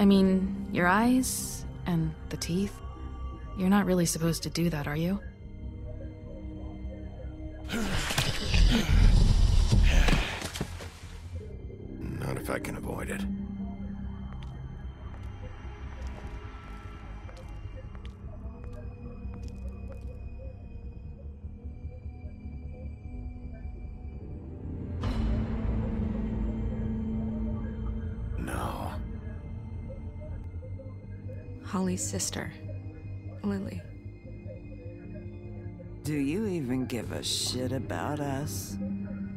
I mean, your eyes and the teeth. You're not really supposed to do that, are you? Not if I can avoid it. No. Holly's sister, Lily. Do you even give a shit about us?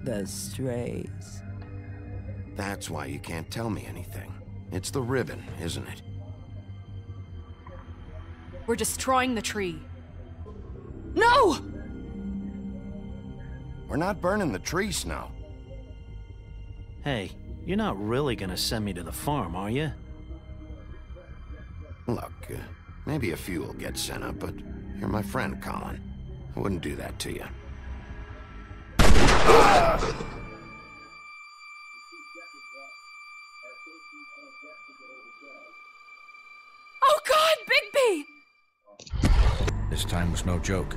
The Strays. That's why you can't tell me anything. It's the ribbon, isn't it? We're destroying the tree. No! We're not burning the tree, Snow. Hey, you're not really gonna send me to the farm, are you? Look, maybe a few will get sent up, but you're my friend, Colin. I wouldn't do that to you. Oh God, Bigby! This time was no joke.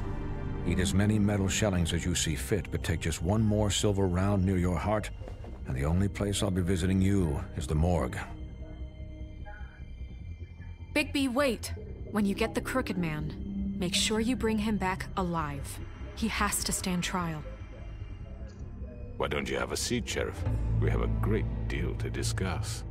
Eat as many metal shellings as you see fit, but take just one more silver round near your heart, and the only place I'll be visiting you is the morgue. Bigby, wait. When you get the Crooked Man, make sure you bring him back alive. He has to stand trial. Why don't you have a seat, Sheriff? We have a great deal to discuss.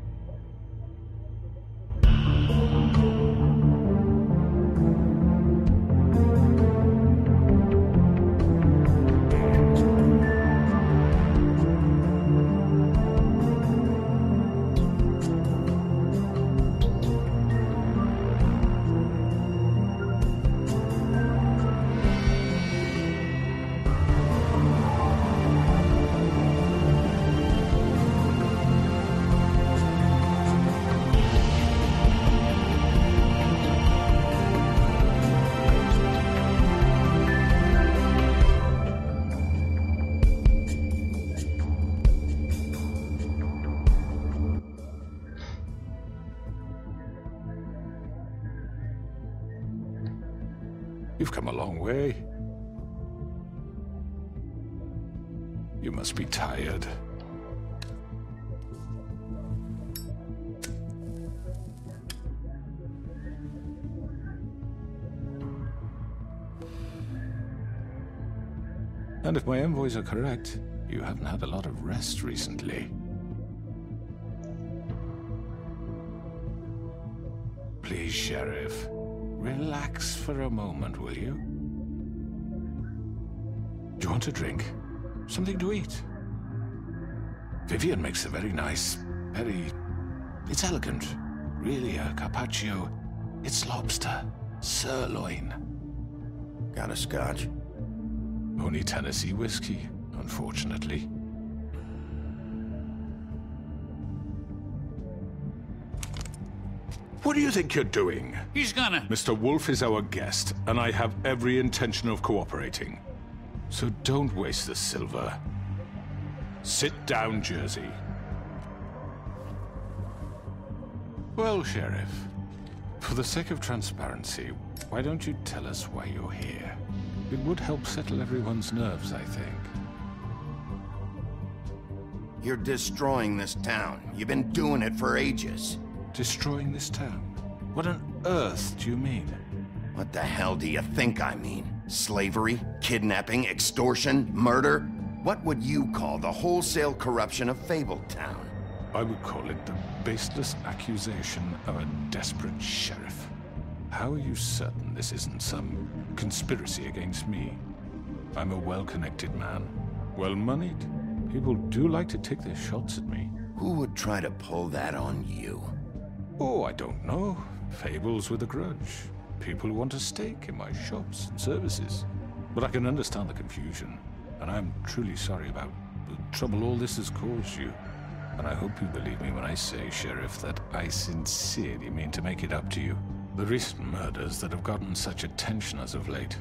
You've come a long way. You must be tired. And if my envoys are correct, you haven't had a lot of rest recently. Please, Sheriff, relax for a moment, will you? Do you want a drink? Something to eat? Vivian makes a very nice, it's elegant. Really, a carpaccio. It's lobster. Sirloin. Got a scotch? Only Tennessee whiskey, unfortunately. What do you think you're doing? He's gonna... Mr. Wolf is our guest, and I have every intention of cooperating. So don't waste the silver. Sit down, Jersey. Well, Sheriff, for the sake of transparency, why don't you tell us why you're here? It would help settle everyone's nerves, I think. You're destroying this town. You've been doing it for ages. Destroying this town? What on earth do you mean? What the hell do you think I mean? Slavery? Kidnapping? Extortion? Murder? What would you call the wholesale corruption of Fabletown? I would call it the baseless accusation of a desperate sheriff. How are you certain this isn't some conspiracy against me? I'm a well-connected man, well-moneyed. People do like to take their shots at me. Who would try to pull that on you? Oh, I don't know. Fables with a grudge. People who want a stake in my shops and services. But I can understand the confusion, and I'm truly sorry about the trouble all this has caused you. And I hope you believe me when I say, Sheriff, that I sincerely mean to make it up to you. The recent murders that have gotten such attention as of late,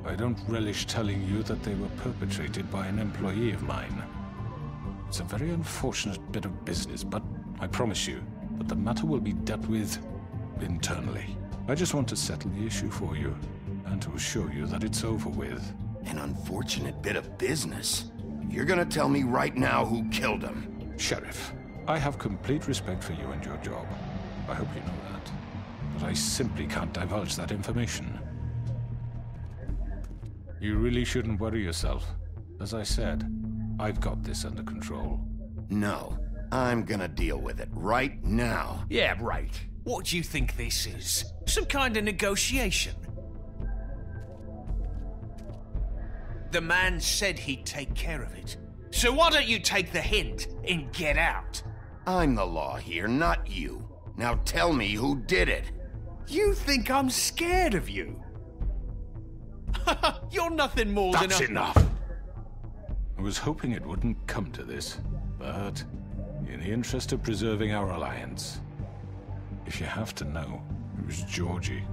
I don't relish telling you that they were perpetrated by an employee of mine. It's a very unfortunate bit of business, but I promise you that the matter will be dealt with internally. I just want to settle the issue for you, and to assure you that it's over with. An unfortunate bit of business? You're gonna tell me right now who killed him? Sheriff, I have complete respect for you and your job. I hope you know that. But I simply can't divulge that information. You really shouldn't worry yourself. As I said, I've got this under control. No, I'm gonna deal with it right now. Yeah, right. What do you think this is? Some kind of negotiation? The man said he'd take care of it. So why don't you take the hint and get out? I'm the law here, not you. Now tell me who did it. You think I'm scared of you? You're nothing more than a... That's enough! I was hoping it wouldn't come to this, but in the interest of preserving our alliance, if you have to know, it was Georgie.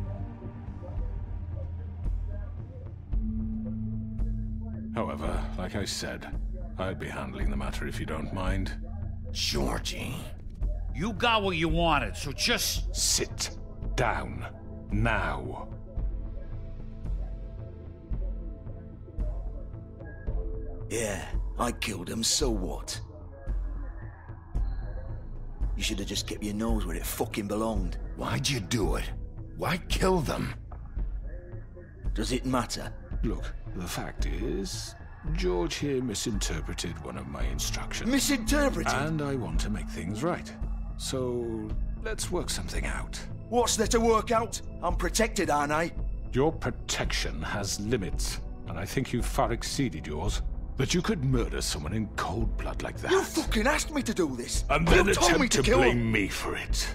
However, like I said, I'd be handling the matter if you don't mind. Georgie. You got what you wanted, so just... Sit down. Now. Yeah, I killed him, so what? You should have just kept your nose where it fucking belonged. Why'd you do it? Why kill them? Does it matter? Look, the fact is, George here misinterpreted one of my instructions. Misinterpreted? And I want to make things right. So, let's work something out. What's there to work out? I'm protected, aren't I? Your protection has limits, and I think you've far exceeded yours. That you could murder someone in cold blood like that. You fucking asked me to do this! And then you told me attempt to blame me for it.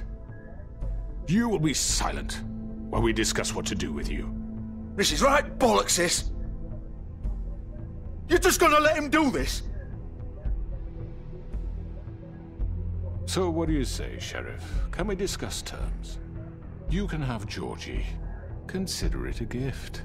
You will be silent while we discuss what to do with you. This is right bollocks, sis! You're just gonna let him do this? So what do you say, Sheriff? Can we discuss terms? You can have Georgie. Consider it a gift,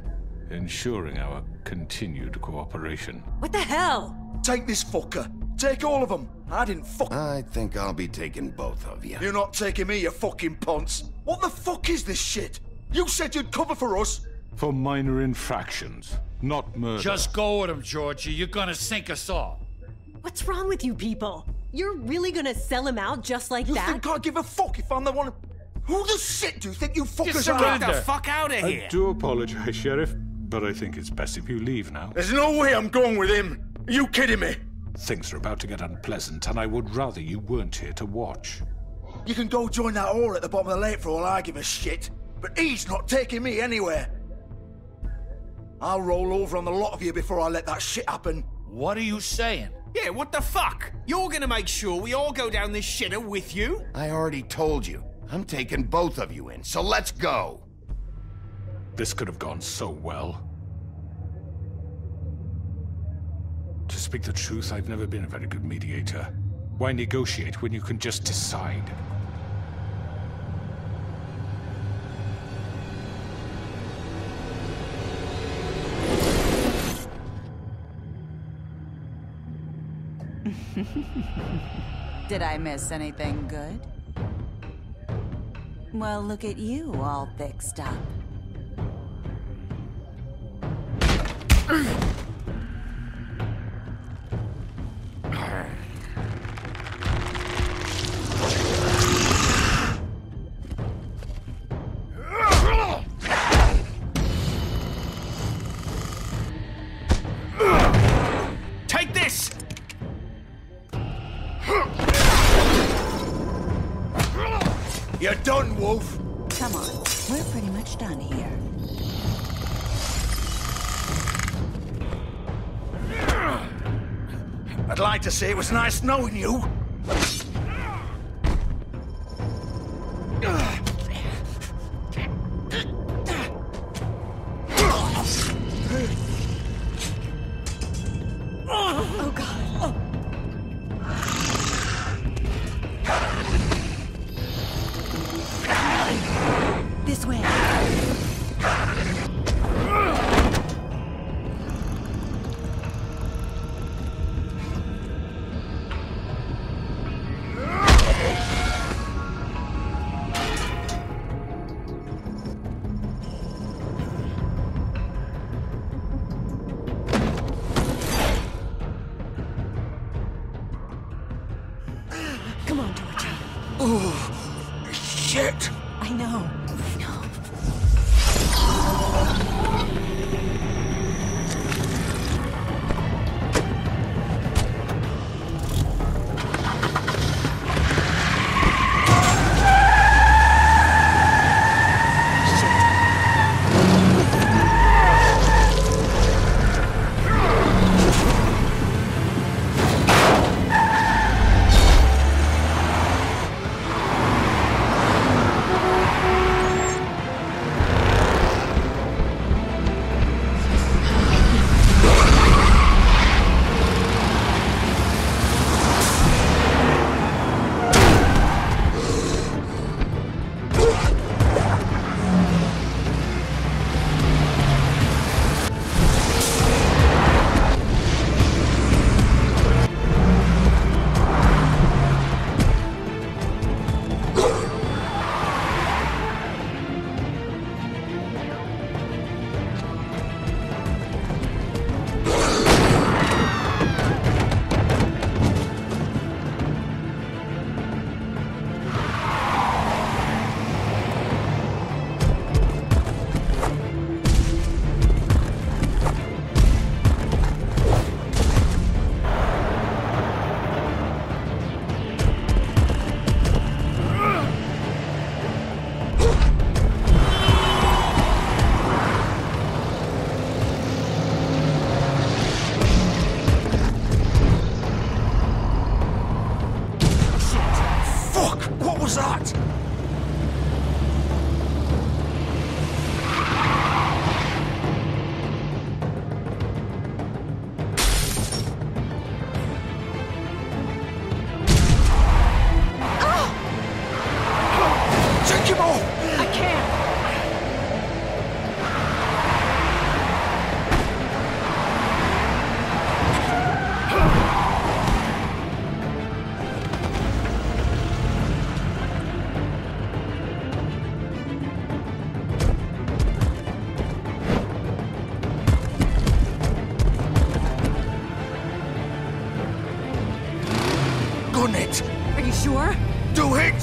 ensuring our continued cooperation. What the hell? Take this fucker. Take all of them. I didn't fuck... I think I'll be taking both of you. You're not taking me, you fucking ponce. What the fuck is this shit? You said you'd cover for us. For minor infractions, not murder. Just go with him, Georgie. You're gonna sink us all. What's wrong with you people? You're really gonna sell him out just like that? You think I give a fuck if I'm the one... Who the shit do you think you fuckers are? Get the fuck out of here! I do apologize, Sheriff, but I think it's best if you leave now. There's no way I'm going with him. Are you kidding me? Things are about to get unpleasant, and I would rather you weren't here to watch. You can go join that whore at the bottom of the lake for all I give a shit, but he's not taking me anywhere. I'll roll over on the lot of you before I let that shit happen. What are you saying? Yeah, what the fuck? You're gonna make sure we all go down this shitter with you? I already told you. I'm taking both of you in, so let's go. This could have gone so well. To speak the truth, I've never been a very good mediator. Why negotiate when you can just decide? Did I miss anything good? Well, look at you, all fixed up. Take this! You're done, Wolf. Come on, we're pretty much done here. I'd like to say it was nice knowing you. Oh, God. Oh. This way. Come on, Georgie. Oh, shit. I know. Sure? Do it!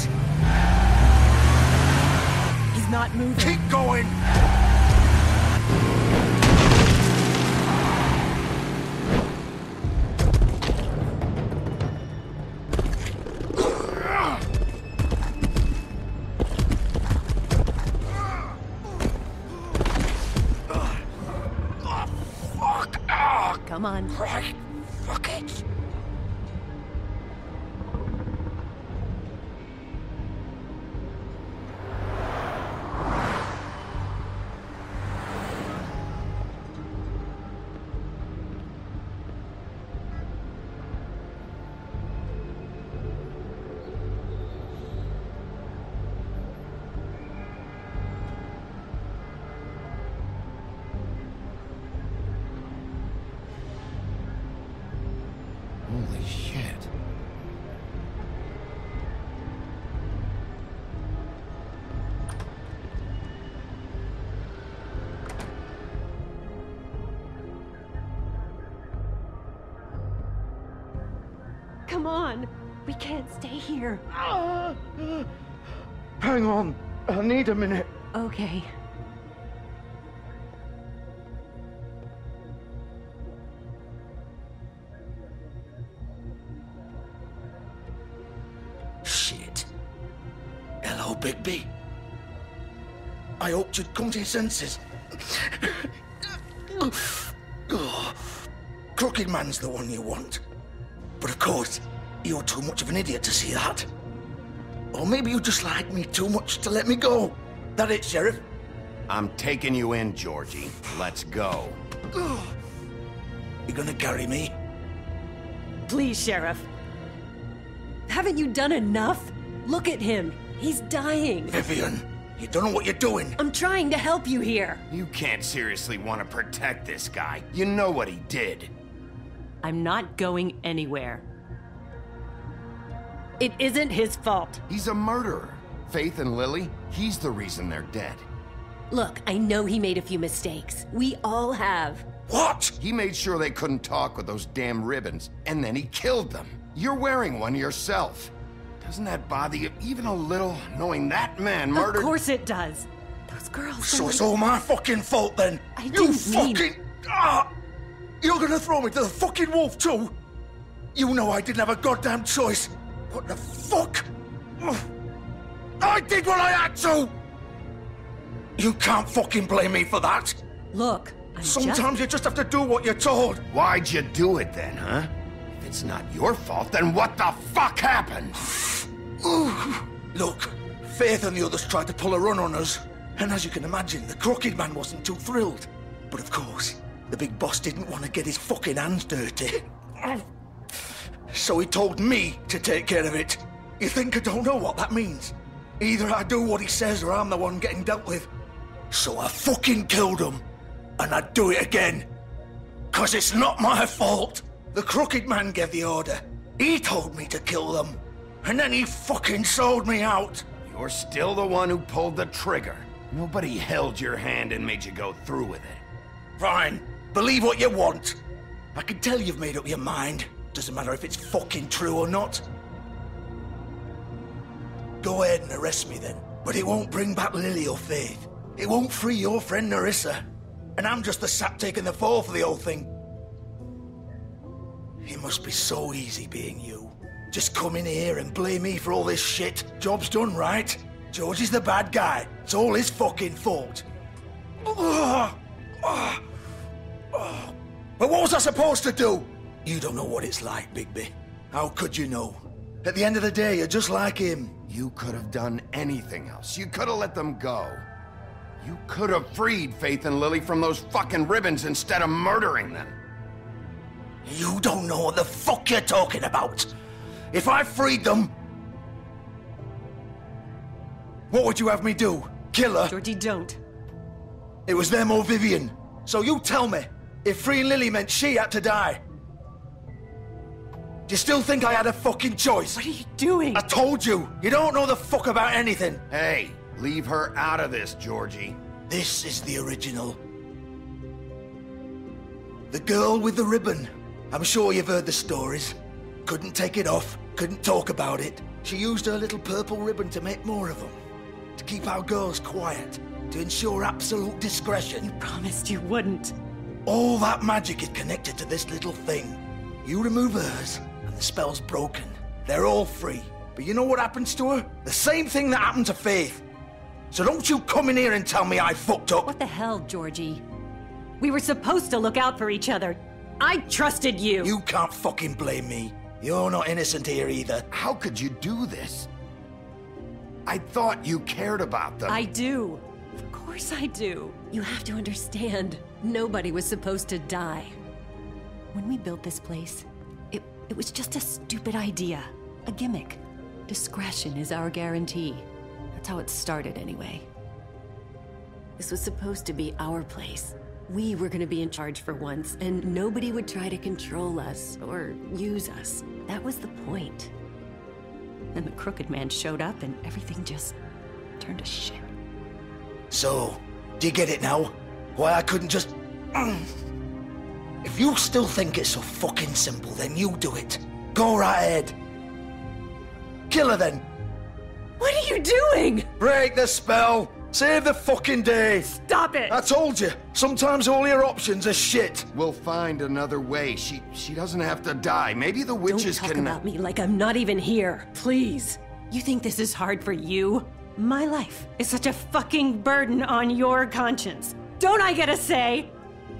He's not moving. Keep going! Come on. Right, fuck it. Holy shit. Come on. We can't stay here. Hang on. I need a minute. Okay. Shit. Hello, Bigby. I hoped you'd come to your senses. Crooked Man's the one you want. But of course, you're too much of an idiot to see that. Or maybe you just like me too much to let me go. That it, Sheriff? I'm taking you in, Georgie. Let's go. You gonna carry me? Please, Sheriff. Haven't you done enough? Look at him. He's dying. Vivian, you don't know what you're doing. I'm trying to help you here. You can't seriously want to protect this guy. You know what he did. I'm not going anywhere. It isn't his fault. He's a murderer. Faith and Lily, he's the reason they're dead. Look, I know he made a few mistakes. We all have. What? He made sure they couldn't talk with those damn ribbons, and then he killed them. You're wearing one yourself. Doesn't that bother you even a little, knowing that man murdered— Of course it does. Those girls— So it's all my fucking fault then? I You didn't mean— fucking— Ah! You're gonna throw me to the fucking wolf too? You know I didn't have a goddamn choice. What the fuck? Ugh. I did what I had to! You can't fucking blame me for that. Look, Sometimes you just have to do what you're told. Why'd you do it then, huh? If it's not your fault, then what the fuck happened? Look, Faith and the others tried to pull a run on us. And as you can imagine, the Crooked Man wasn't too thrilled. But of course, the big boss didn't want to get his fucking hands dirty. So he told me to take care of it. You think I don't know what that means? Either I do what he says or I'm the one getting dealt with. So I fucking killed him. And I'd do it again. 'Cause it's not my fault. The Crooked Man gave the order. He told me to kill them. And then he fucking sold me out. You're still the one who pulled the trigger. Nobody held your hand and made you go through with it. Fine. Believe what you want. I can tell you've made up your mind. Doesn't matter if it's fucking true or not. Go ahead and arrest me then. But it won't bring back Lily or Faith. It won't free your friend Nerissa. And I'm just the sap taking the fall for the whole thing. It must be so easy being you. Just come in here and blame me for all this shit. Job's done, right? George is the bad guy. It's all his fucking fault. But what was I supposed to do? You don't know what it's like, Bigby. How could you know? At the end of the day, you're just like him. You could have done anything else. You could have let them go. You could have freed Faith and Lily from those fucking ribbons instead of murdering them. You don't know what the fuck you're talking about. If I freed them... What would you have me do? Kill her? Georgie, don't. It was them or Vivian. So you tell me, if freeing Lily meant she had to die, do you still think I had a fucking choice? What are you doing? I told you, you don't know the fuck about anything. Hey, leave her out of this, Georgie. This is the original. The girl with the ribbon. I'm sure you've heard the stories. Couldn't take it off, couldn't talk about it. She used her little purple ribbon to make more of them. To keep our girls quiet. To ensure absolute discretion. You promised you wouldn't. All that magic is connected to this little thing. You remove hers, and the spell's broken. They're all free. But you know what happens to her? The same thing that happened to Faith. So don't you come in here and tell me I fucked up. What the hell, Georgie? We were supposed to look out for each other. I trusted you! You can't fucking blame me. You're not innocent here either. How could you do this? I thought you cared about them. I do. Of course I do. You have to understand. Nobody was supposed to die. When we built this place, it was just a stupid idea. A gimmick. Discretion is our guarantee. That's how it started anyway. This was supposed to be our place. We were gonna be in charge for once, and nobody would try to control us or use us. That was the point. Then the Crooked Man showed up and everything just turned to shit. So, do you get it now? Why I couldn't just... If you still think it's so fucking simple, then you do it. Go right ahead. Kill her then. What are you doing? Break the spell. Save the fucking day. Stop it. I told you. Sometimes all your options are shit. We'll find another way. She doesn't have to die. Maybe the witches Don't talk can... about me like I'm not even here. Please. You think this is hard for you? My life is such a fucking burden on your conscience. Don't I get a say?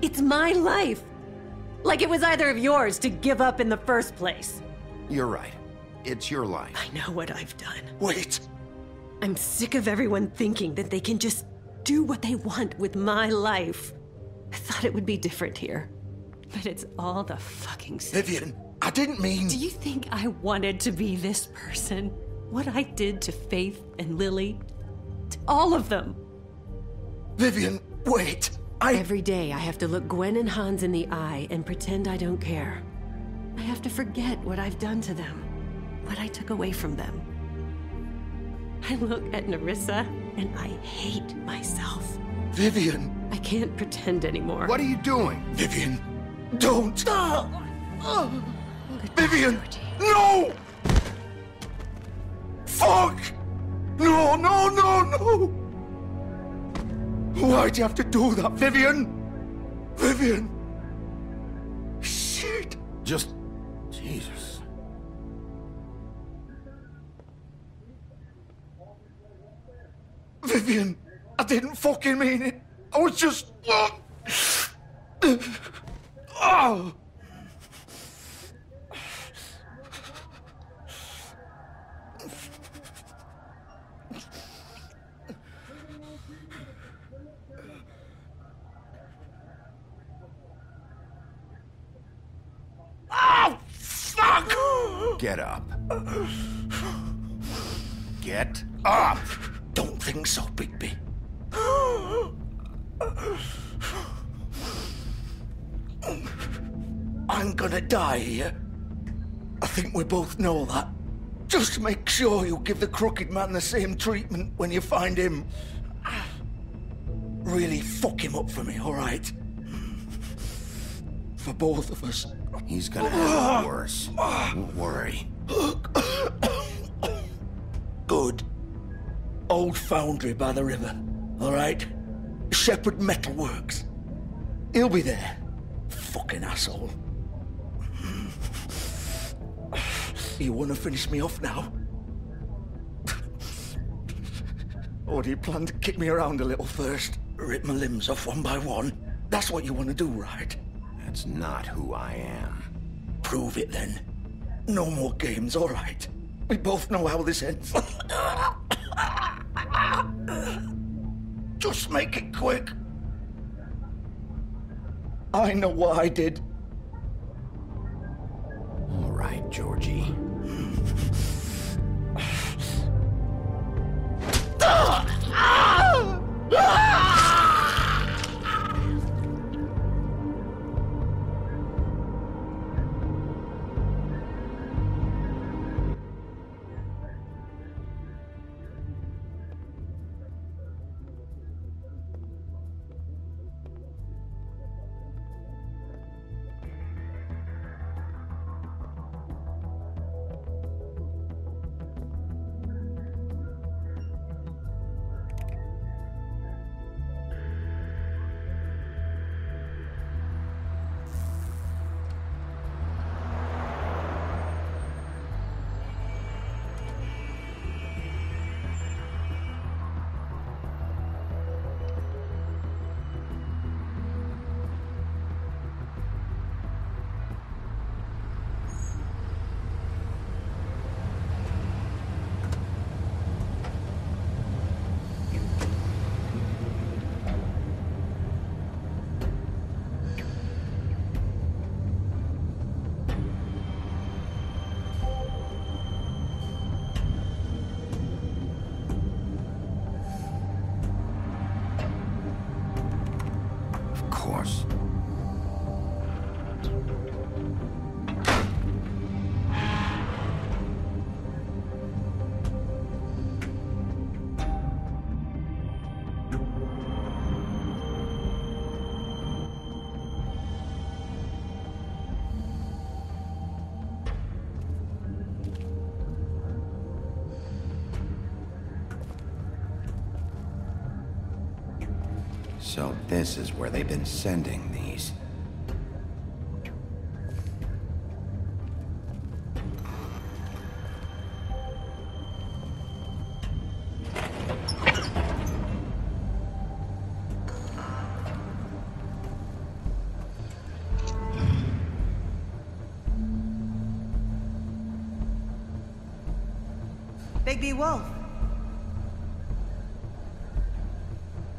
It's my life. Like it was either of yours to give up in the first place. You're right. It's your life. I know what I've done. Wait. I'm sick of everyone thinking that they can just do what they want with my life. I thought it would be different here. But it's all the fucking same. Vivian, I didn't mean... Do you think I wanted to be this person? What I did to Faith and Lily? To all of them? Vivian, wait. Every day I have to look Gwen and Hans in the eye and pretend I don't care. I have to forget what I've done to them. What I took away from them. I look at Nerissa and I hate myself. Vivian. I can't pretend anymore. What are you doing? Vivian, don't. Vivian, no! Fuck! No, no, no, no! Why'd you have to do that, Vivian? Vivian! Shit! Just... Jesus. Vivian, I didn't fucking mean it. I was just... Oh! Oh, fuck! Get up. Get up! Don't think so, Bigby. I'm gonna die here. I think we both know that. Just make sure you give the Crooked Man the same treatment when you find him. Really fuck him up for me, all right? For both of us. He's gonna have it worse. Don't worry. Good. Old foundry by the river, all right? Shepherd Metalworks. He'll be there. Fucking asshole. You want to finish me off now? Or do you plan to kick me around a little first? Rip my limbs off one by one? That's what you want to do, right? That's not who I am. Prove it then. No more games, all right? We both know how this ends. Just make it quick. I know what I did. All right, Georgie. So this is where they've been sending these. Bigby Wolf.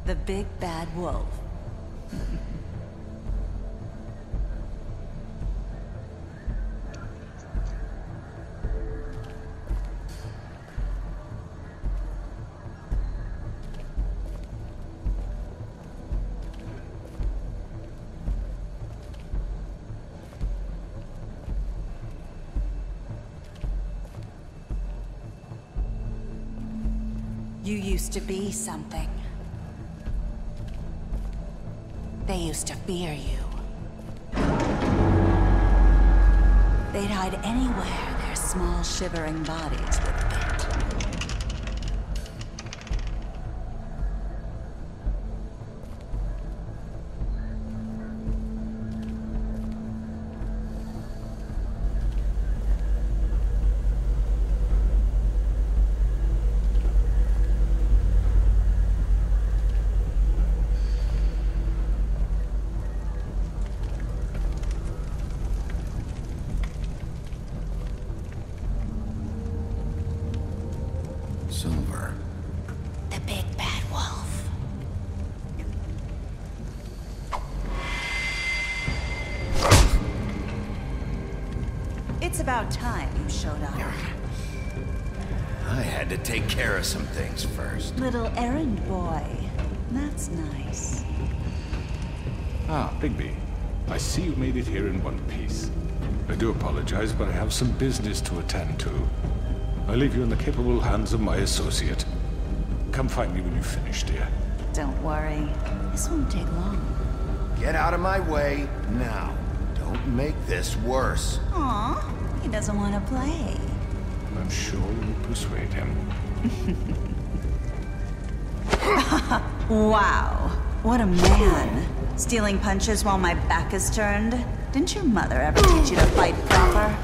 The big bad wolf. You used to be something. They used to fear you. They'd hide anywhere their small, shivering bodies would fit. Silver. The big bad wolf. It's about time you showed up. I had to take care of some things first. Little errand boy. That's nice. Ah, Bigby. I see you made it here in one piece. I do apologize, but I have some business to attend to. I leave you in the capable hands of my associate. Come find me when you've finished, dear. Don't worry. This won't take long. Get out of my way now. Don't make this worse. Aw, he doesn't want to play. I'm sure you'll persuade him. Wow, what a man. Stealing punches while my back is turned? Didn't your mother ever teach you to fight proper?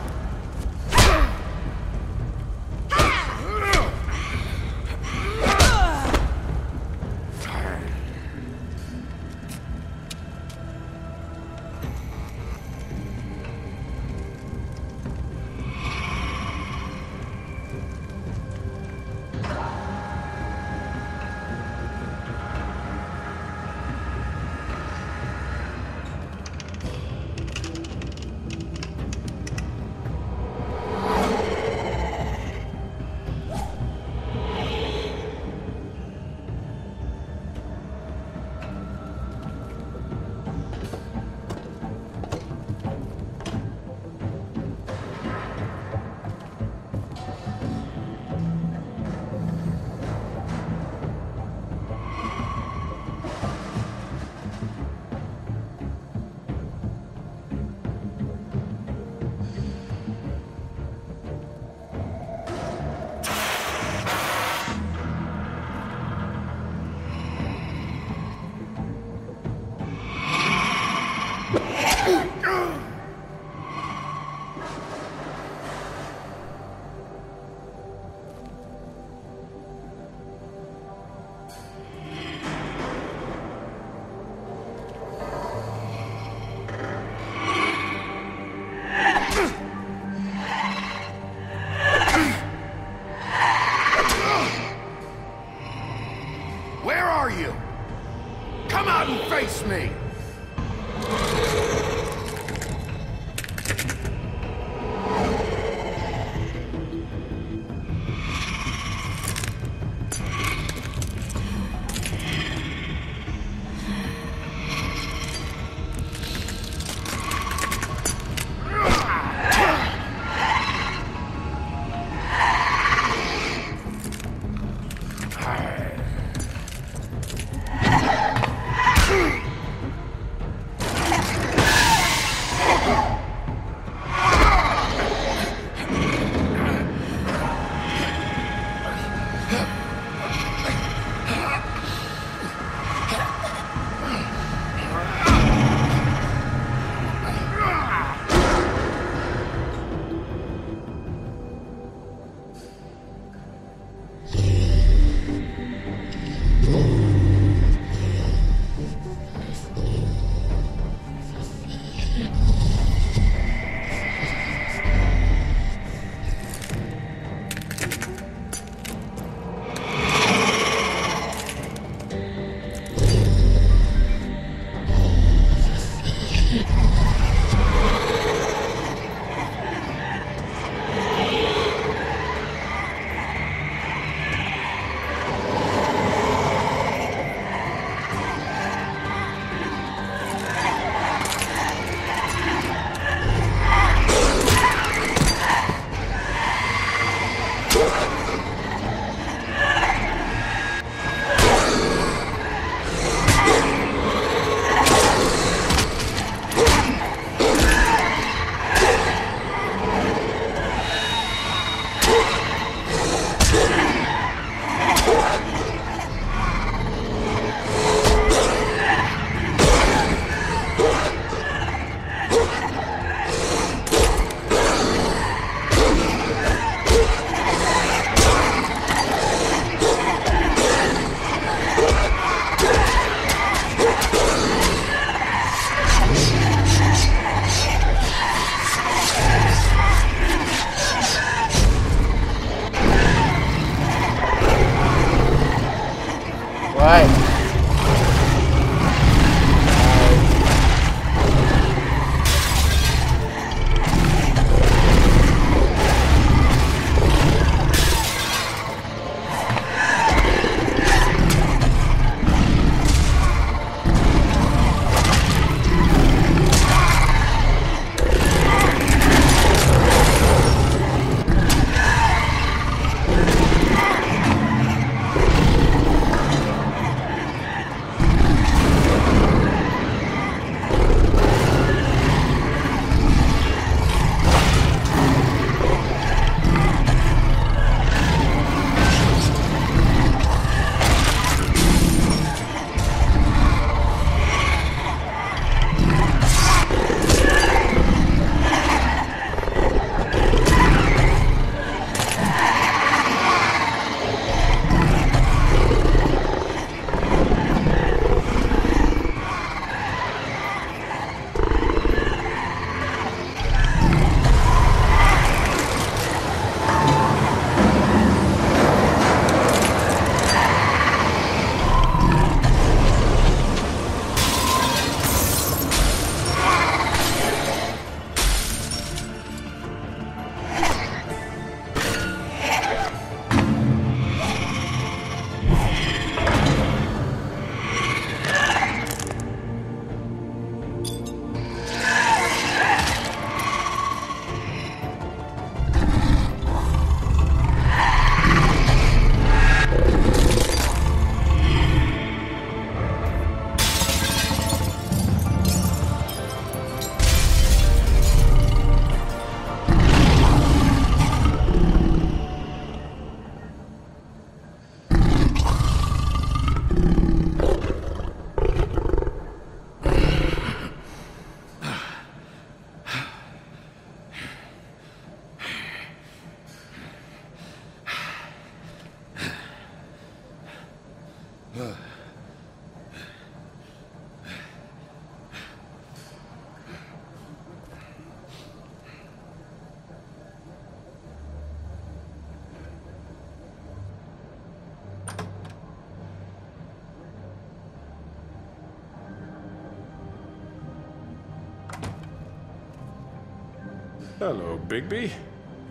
Hello, Bigby.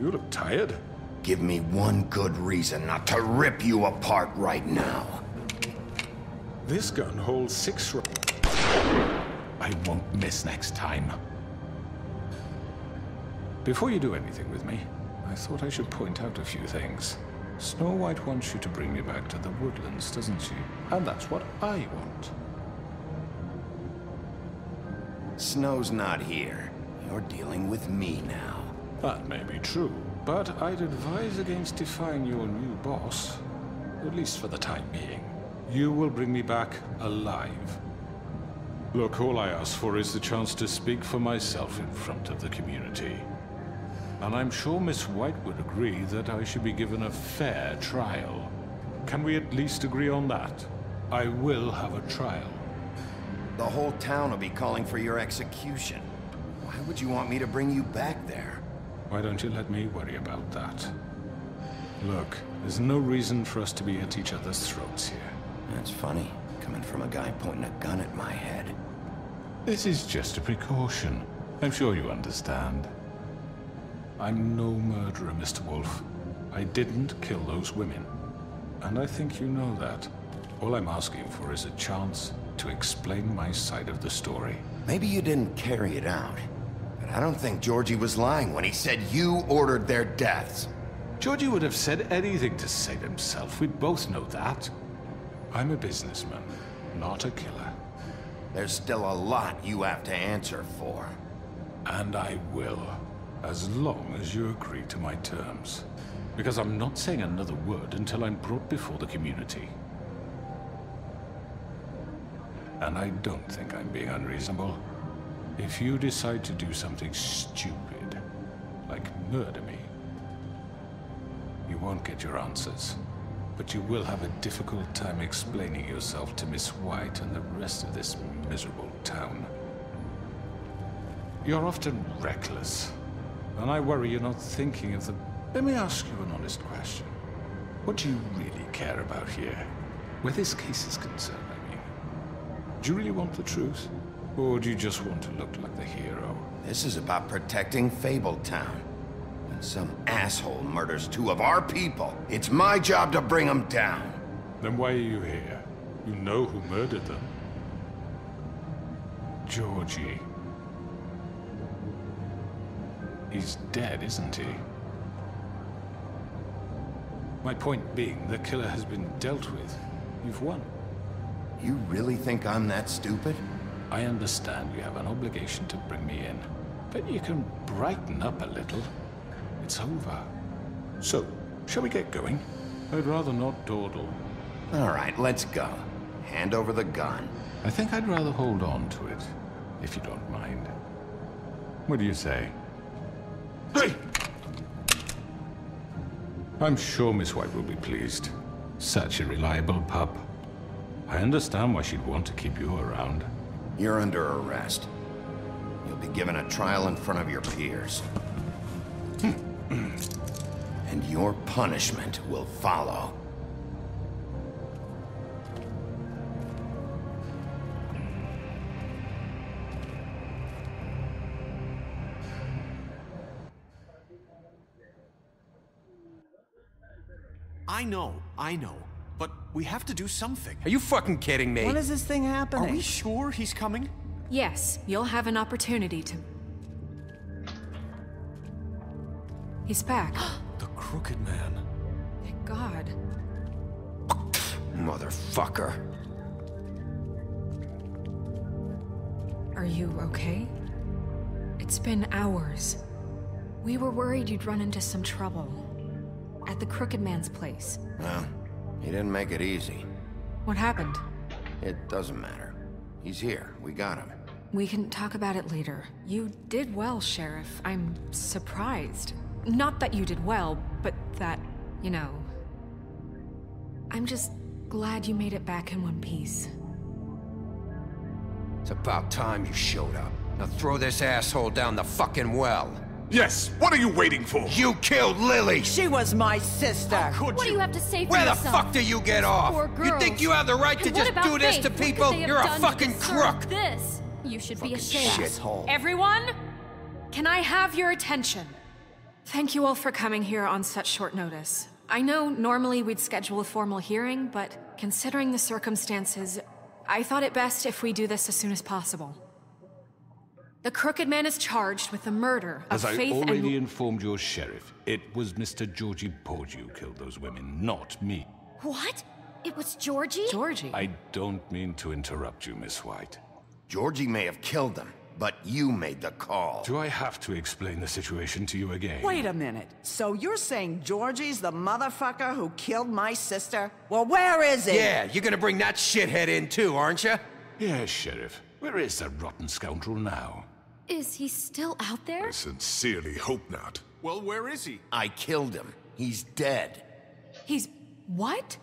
You look tired. Give me one good reason not to rip you apart right now. This gun holds 6 rounds. I won't miss next time. Before you do anything with me, I thought I should point out a few things. Snow White wants you to bring me back to the woodlands, doesn't she? And that's what I want. Snow's not here. You're dealing with me now. That may be true, but I'd advise against defying your new boss, at least for the time being. You will bring me back alive. Look, all I ask for is the chance to speak for myself in front of the community. And I'm sure Miss White would agree that I should be given a fair trial. Can we at least agree on that? I will have a trial. The whole town will be calling for your execution. Why would you want me to bring you back there? Why don't you let me worry about that? Look, there's no reason for us to be at each other's throats here. That's funny, coming from a guy pointing a gun at my head. This is just a precaution. I'm sure you understand. I'm no murderer, Mr. Wolf. I didn't kill those women. And I think you know that. All I'm asking for is a chance to explain my side of the story. Maybe you didn't carry it out. But I don't think Georgie was lying when he said you ordered their deaths. Georgie would have said anything to save himself. We both know that. I'm a businessman, not a killer. There's still a lot you have to answer for. And I will. As long as you agree to my terms. Because I'm not saying another word until I'm brought before the community. And I don't think I'm being unreasonable. If you decide to do something stupid, like murder me, you won't get your answers. But you will have a difficult time explaining yourself to Miss White and the rest of this miserable town. You're often reckless. And I worry you're not thinking of the... Let me ask you an honest question. What do you really care about here? Where this case is concerned, I mean. Do you really want the truth? Or do you just want to look like the hero? This is about protecting Fabletown. When some asshole murders 2 of our people, it's my job to bring them down. Then why are you here? You know who murdered them. Georgie. He's dead, isn't he? My point being, the killer has been dealt with. You've won. You really think I'm that stupid? I understand you have an obligation to bring me in, but you can brighten up a little. It's over. So, shall we get going? I'd rather not dawdle. All right, let's go. Hand over the gun. I think I'd rather hold on to it, if you don't mind. What do you say? Hey! I'm sure Miss White will be pleased. Such a reliable pup. I understand why she'd want to keep you around. You're under arrest. You'll be given a trial in front of your peers. And your punishment will follow. I know. But we have to do something. Are you fucking kidding me? When is this thing happening? Are we sure he's coming? Yes, you'll have an opportunity to... He's back. The Crooked Man. Thank God. Motherfucker. Are you okay? It's been hours. We were worried you'd run into some trouble. At the Crooked Man's place. Well, he didn't make it easy. What happened? It doesn't matter. He's here. We got him. We can talk about it later. You did well, Sheriff. I'm surprised. Not that you did well, but that, you know... I'm just glad you made it back in one piece. It's about time you showed up. Now throw this asshole down the fucking well. Yes, what are you waiting for? You killed Lily! She was my sister! What do you have to say for Where yourself? the fuck do you get off? You think you have the right to just do this to people? You're a fucking crook! This. You should be ashamed. Shithole. Everyone, can I have your attention? Thank you all for coming here on such short notice. I know normally we'd schedule a formal hearing, but considering the circumstances, I thought it best if we do this as soon as possible. The Crooked Man is charged with the murder of Faith and... As I already informed your sheriff, it was Mr. Georgie Porgy who killed those women, not me. What? It was Georgie? Georgie? I don't mean to interrupt you, Miss White. Georgie may have killed them, but you made the call. Do I have to explain the situation to you again? Wait a minute. So you're saying Georgie's the motherfucker who killed my sister? Well, where is he? Yeah, you're gonna bring that shithead in too, aren't you? Yes, Sheriff. Where is that rotten scoundrel now? Is he still out there? I sincerely hope not. Well, where is he? I killed him. He's dead. He's... what?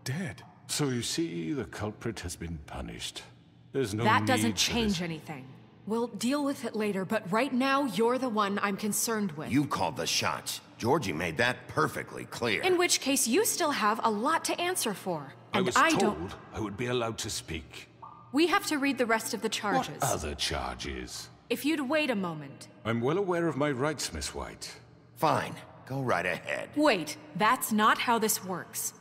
Dead. So you see, the culprit has been punished. There's no That need doesn't for change this. anything. We'll deal with it later, but right now, you're the one I'm concerned with. You called the shots. Georgie made that perfectly clear. In which case, you still have a lot to answer for. I And was I told don't... I would be allowed to speak. We have to read the rest of the charges. What other charges? If you'd wait a moment. I'm well aware of my rights, Miss White. Fine. Go right ahead. Wait, that's not how this works.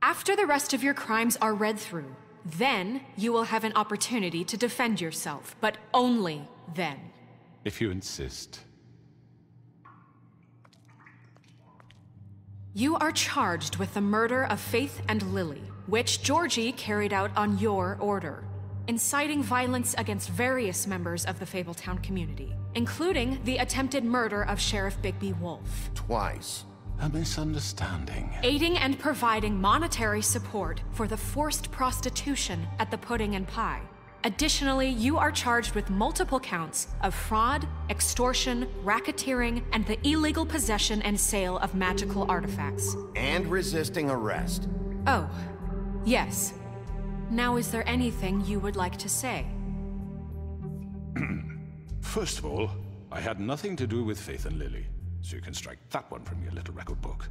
After the rest of your crimes are read through, then you will have an opportunity to defend yourself, but only then. If you insist. You are charged with the murder of Faith and Lily, which Georgie carried out on your order, inciting violence against various members of the Fabletown community, including the attempted murder of Sheriff Bigby Wolf. Twice. A misunderstanding. Aiding and providing monetary support for the forced prostitution at the Pudding and Pie. Additionally, you are charged with multiple counts of fraud, extortion, racketeering, and the illegal possession and sale of magical artifacts. And resisting arrest. Oh, yes. Now, is there anything you would like to say? First of all, I had nothing to do with Faith and Lily, so you can strike that one from your little record book.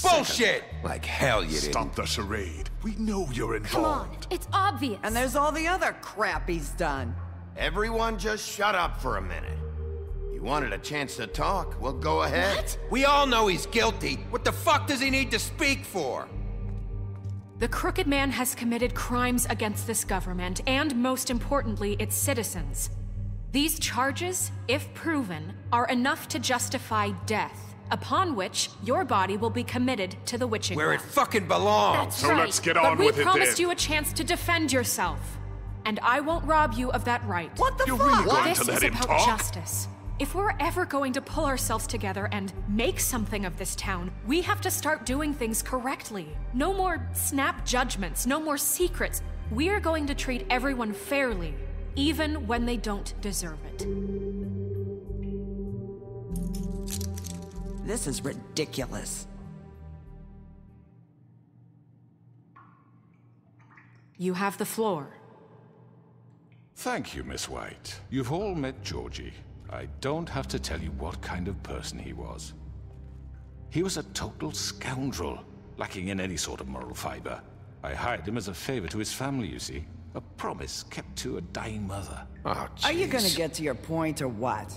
Bullshit! Like hell you didn't. Stop the charade. We know you're involved. Come on, it's obvious. And there's all the other crap he's done. Everyone just shut up for a minute. You wanted a chance to talk, well, go ahead. What? We all know he's guilty. What the fuck does he need to speak for? The Crooked Man has committed crimes against this government, and most importantly, its citizens. These charges, if proven, are enough to justify death, upon which your body will be committed to the witching Where it ground. fucking belongs. That's So right. let's get on but with it we promised then. you a chance to defend yourself, and I won't rob you of that right. What the You're fuck? really going This to let is him about talk? justice. If we're ever going to pull ourselves together and make something of this town, we have to start doing things correctly. No more snap judgments, no more secrets. We are going to treat everyone fairly, even when they don't deserve it. This is ridiculous. You have the floor. Thank you, Miss White. You've all met Georgie. I don't have to tell you what kind of person he was. He was a total scoundrel, lacking in any sort of moral fiber. I hired him as a favor to his family, you see. A promise kept to a dying mother. Oh, Are you gonna jeez. get to your point or what?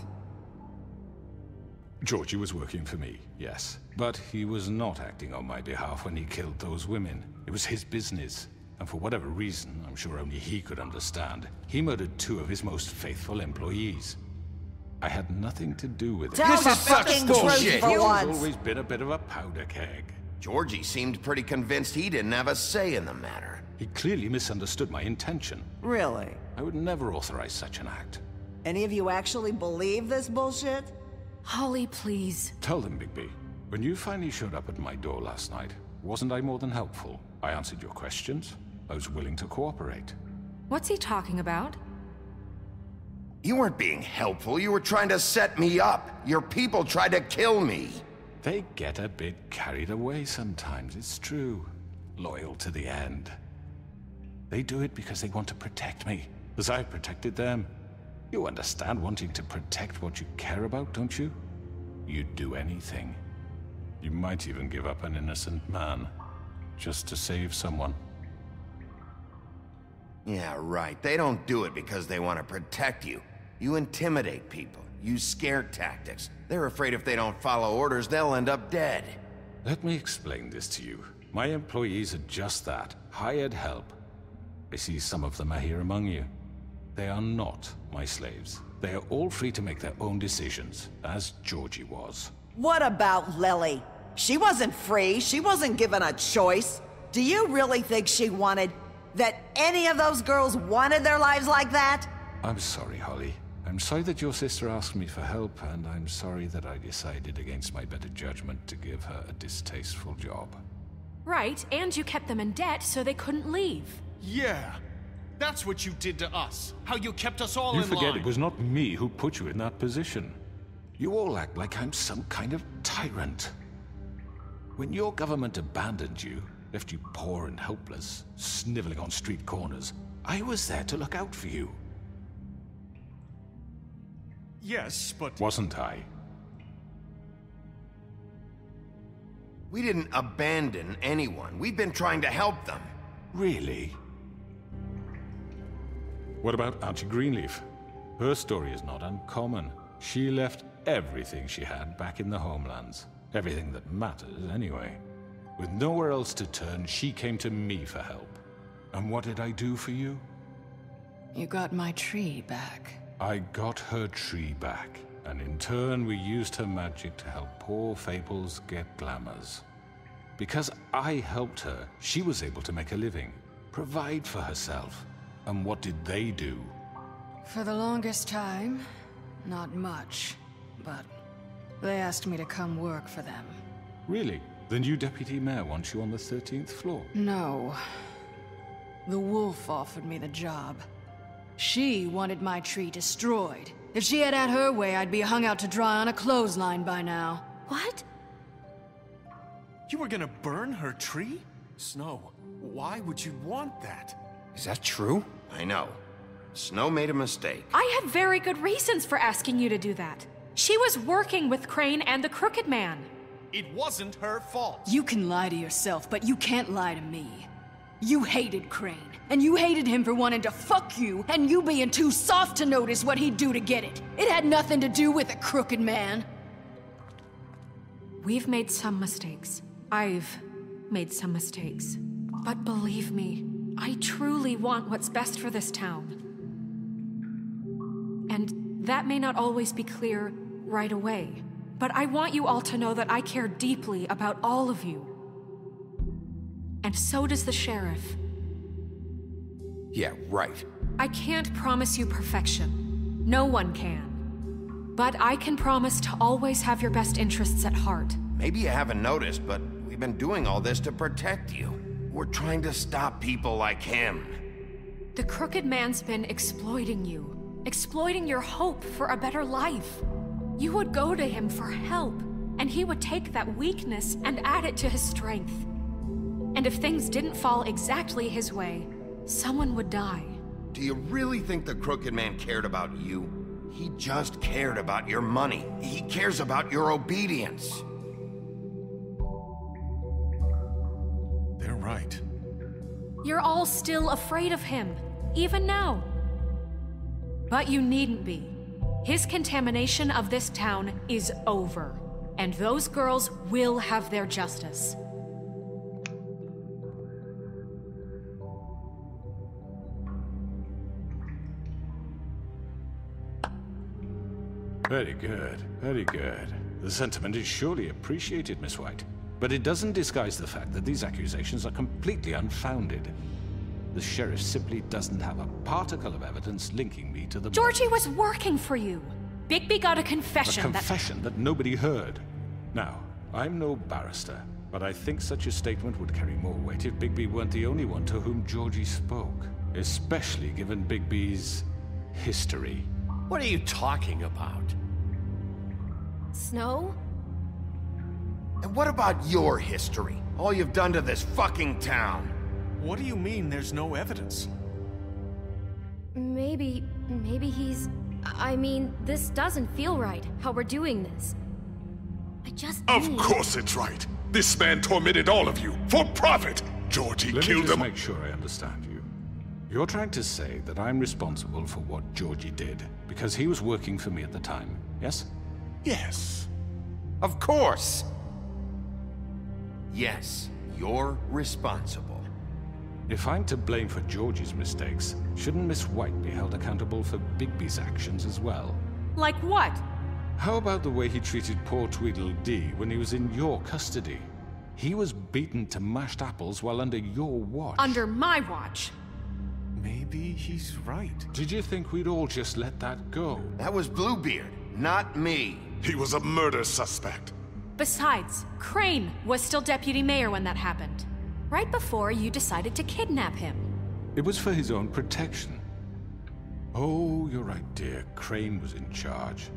Georgie was working for me, yes. But he was not acting on my behalf when he killed those women. It was his business. And for whatever reason, I'm sure only he could understand, he murdered 2 of his most faithful employees. I had nothing to do with it. Tell This the is such fucking bullshit. truth for He's once. always been a bit of a powder keg. Georgie seemed pretty convinced he didn't have a say in the matter. He clearly misunderstood my intention. Really? I would never authorize such an act. Any of you actually believe this bullshit? Holly, please. Tell them, Bigby. When you finally showed up at my door last night, wasn't I more than helpful? I answered your questions. I was willing to cooperate. What's he talking about? You weren't being helpful, you were trying to set me up. Your people tried to kill me. They get a bit carried away sometimes, it's true. Loyal to the end. They do it because they want to protect me, as I protected them. You understand wanting to protect what you care about, don't you? You'd do anything. You might even give up an innocent man, just to save someone. Yeah, right. They don't do it because they want to protect you. You intimidate people, use scare tactics. They're afraid if they don't follow orders, they'll end up dead. Let me explain this to you. My employees are just that, hired help. I see some of them are here among you. They are not my slaves. They are all free to make their own decisions, as Georgie was. What about Lily? She wasn't free. She wasn't given a choice. Do you really think she wanted... that any of those girls wanted their lives like that? I'm sorry, Holly. I'm sorry that your sister asked me for help, and I'm sorry that I decided against my better judgment to give her a distasteful job. Right, and you kept them in debt so they couldn't leave. Yeah, that's what you did to us. How you kept us all in line. You forget it was not me who put you in that position. You all act like I'm some kind of tyrant. When your government abandoned you, left you poor and helpless, sniveling on street corners, I was there to look out for you. Yes, but... Wasn't I? We didn't abandon anyone. We've been trying to help them. Really? What about Auntie Greenleaf? Her story is not uncommon. She left everything she had back in the homelands. Everything that matters, anyway. With nowhere else to turn, she came to me for help. And what did I do for you? You got my tree back. I got her tree back, and in turn we used her magic to help poor Fables get glamours. Because I helped her, she was able to make a living, provide for herself. And what did they do? For the longest time, not much, but they asked me to come work for them. Really? The new deputy mayor wants you on the 13th floor? No. The wolf offered me the job. She wanted my tree destroyed. If she had her way, I'd be hung out to dry on a clothesline by now. What? You were gonna burn her tree? Snow, why would you want that? Is that true? I know. Snow made a mistake. I had very good reasons for asking you to do that. She was working with Crane and the Crooked Man. It wasn't her fault. You can lie to yourself, but you can't lie to me. You hated Crane, and you hated him for wanting to fuck you, and you being too soft to notice what he'd do to get it. It had nothing to do with the Crooked Man. We've made some mistakes. I've made some mistakes. But believe me, I truly want what's best for this town. And that may not always be clear right away, but I want you all to know that I care deeply about all of you. And so does the sheriff. Yeah, right. I can't promise you perfection. No one can. But I can promise to always have your best interests at heart. Maybe you haven't noticed, but we've been doing all this to protect you. We're trying to stop people like him. The Crooked Man's been exploiting you. Exploiting your hope for a better life. You would go to him for help, and he would take that weakness and add it to his strength. And if things didn't fall exactly his way, someone would die. Do you really think the Crooked Man cared about you? He just cared about your money. He cares about your obedience. They're right. You're all still afraid of him, even now. But you needn't be. His contamination of this town is over, and those girls will have their justice. Very good, very good. The sentiment is surely appreciated, Miss White. But it doesn't disguise the fact that these accusations are completely unfounded. The sheriff simply doesn't have a particle of evidence linking me to the... Georgie was working for you. Bigby got a confession A confession that nobody heard. Now, I'm no barrister, but I think such a statement would carry more weight if Bigby weren't the only one to whom Georgie spoke. Especially given Bigby's history. What are you talking about? Snow? And what about your history? All you've done to this fucking town? What do you mean there's no evidence? Maybe he's... I mean, this doesn't feel right, how we're doing this. I just Of course it's right. This man tormented all of you, for profit. Georgie Let killed me just them. make sure I understand you. You're trying to say that I'm responsible for what Georgie did, because he was working for me at the time, yes? Yes. Of course! Yes, you're responsible. If I'm to blame for Georgie's mistakes, shouldn't Miss White be held accountable for Bigby's actions as well? Like what? How about the way he treated poor Tweedledee when he was in your custody? He was beaten to mashed apples while under your watch. Under my watch? Maybe he's right. Did you think we'd all just let that go? That was Bluebeard, not me. He was a murder suspect. Besides, Crane was still deputy mayor when that happened. Right before you decided to kidnap him. It was for his own protection. Oh, you're right, dear. Crane was in charge.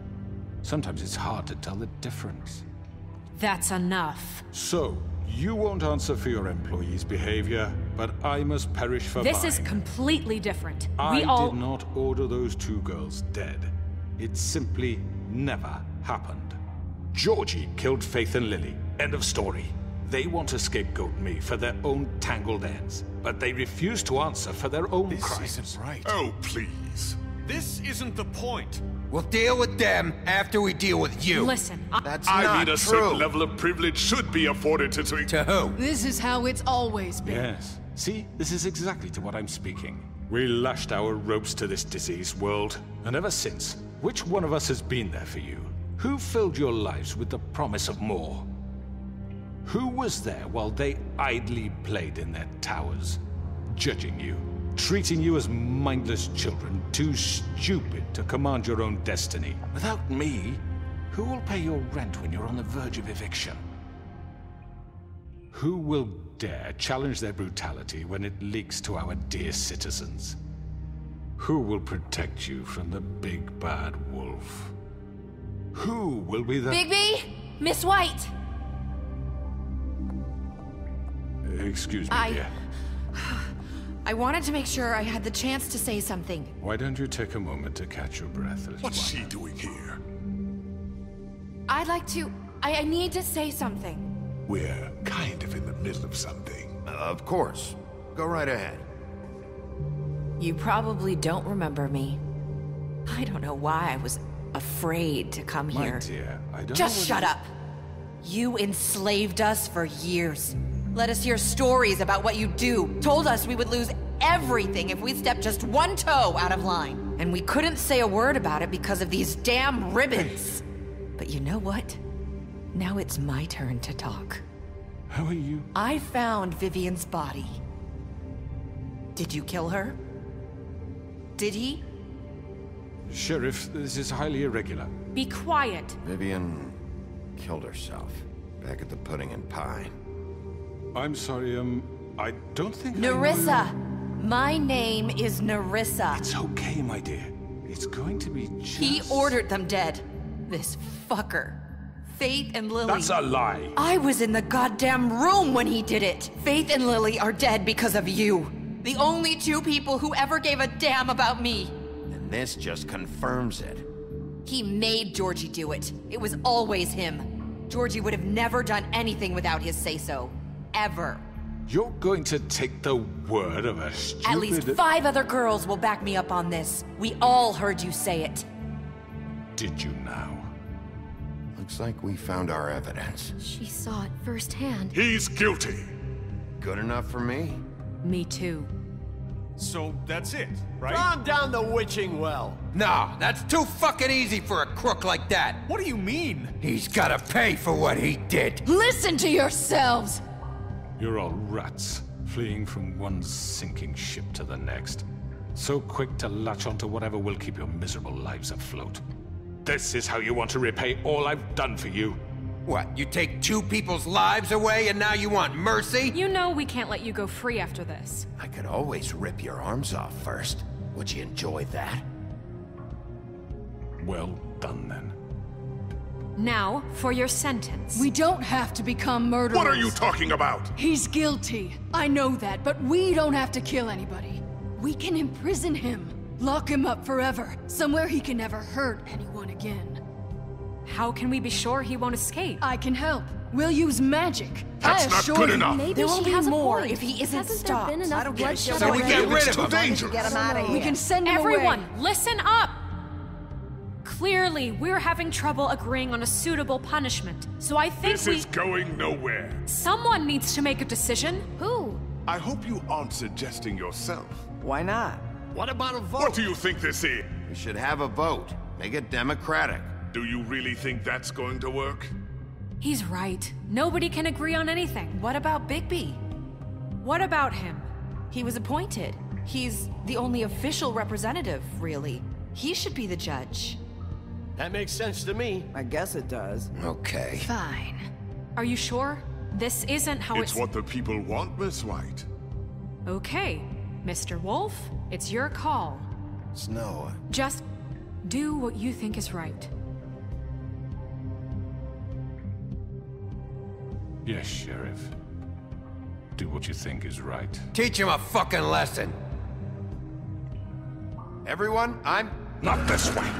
Sometimes it's hard to tell the difference. That's enough. So, you won't answer for your employees' behavior, but I must perish for mine. This is completely different. I did not order those two girls dead. It simply never happened. Georgie killed Faith and Lily. End of story. They want to scapegoat me for their own tangled ends, but they refuse to answer for their own crimes. This isn't right. Oh, please. This isn't the point. We'll deal with them after we deal with you. Listen, That's I not mean, a true. certain level of privilege should be afforded to... To who? This is how it's always been. Yes. See, this is exactly to what I'm speaking. We lashed our ropes to this diseased world, and ever since, which one of us has been there for you? Who filled your lives with the promise of more? Who was there while they idly played in their towers, judging you, treating you as mindless children, too stupid to command your own destiny? Without me, who will pay your rent when you're on the verge of eviction? Who will dare challenge their brutality when it leaks to our dear citizens? Who will protect you from the big bad wolf? Who will be the— Bigby! Miss White! Excuse me, dear. I wanted to make sure I had the chance to say something. Why don't you take a moment to catch your breath, little What's one? she doing here? I'd like to... I need to say something. We're kind of in the middle of something. Of course. Go right ahead. You probably don't remember me. I don't know why I was afraid to come My here. dear, I don't Just know shut up. You enslaved us for years. Let us hear stories about what you do. Told us we would lose everything if we stepped just one toe out of line. And we couldn't say a word about it because of these damn ribbons. But you know what? Now it's my turn to talk. How are you? I found Vivian's body. Did you kill her? Did he? Sheriff, this is highly irregular. Be quiet. Vivian killed herself back at the Pudding and Pie. I'm sorry, I don't think Nerissa! My name is Nerissa. It's okay, my dear. It's going to be just... He ordered them dead. This fucker. Faith and Lily. That's a lie. I was in the goddamn room when he did it. Faith and Lily are dead because of you. The only two people who ever gave a damn about me. And this just confirms it. He made Georgie do it. It was always him. Georgie would have never done anything without his say-so. Ever. You're going to take the word of a stupid... At least 5 other girls will back me up on this. We all heard you say it. Did you now? Looks like we found our evidence. She saw it firsthand. He's guilty. Good enough for me. Me too. So that's it, right? Calm down the witching well. Nah, that's too fucking easy for a crook like that. What do you mean? He's gotta pay for what he did. Listen to yourselves! You're all rats, fleeing from one sinking ship to the next. So quick to latch onto whatever will keep your miserable lives afloat. This is how you want to repay all I've done for you? What, you take 2 people's lives away and now you want mercy? You know we can't let you go free after this. I could always rip your arms off first. Would you enjoy that? Well done, then. Now, for your sentence. We don't have to become murderers. What are you talking about? He's guilty. I know that, but we don't have to kill anybody. We can imprison him. Lock him up forever. Somewhere he can never hurt anyone again. How can we be sure he won't escape? I can help. We'll use magic. That's not good enough. Maybe There will she be has more a point. if he isn't Hasn't stopped. there been enough bloodshed? So we get rid of him. Dangerous. Get him out of here. We can send him Everyone, away. listen up! Clearly, we're having trouble agreeing on a suitable punishment, so I think This is going nowhere. someone needs to make a decision. Who? I hope you aren't suggesting yourself. Why not? What about a vote? What do you think this is? We should have a vote. Make it democratic. Do you really think that's going to work? He's right. Nobody can agree on anything. What about Bigby? What about him? He was appointed. He's the only official representative, really. He should be the judge. That makes sense to me. I guess it does. Okay. Fine. Are you sure? This isn't how It's what the people want, Miss White. Okay, Mr. Wolf, it's your call. Snow. Just do what you think is right. Yes, Sheriff. Do what you think is right. Teach him a fucking lesson. Everyone, I'm... Not this way.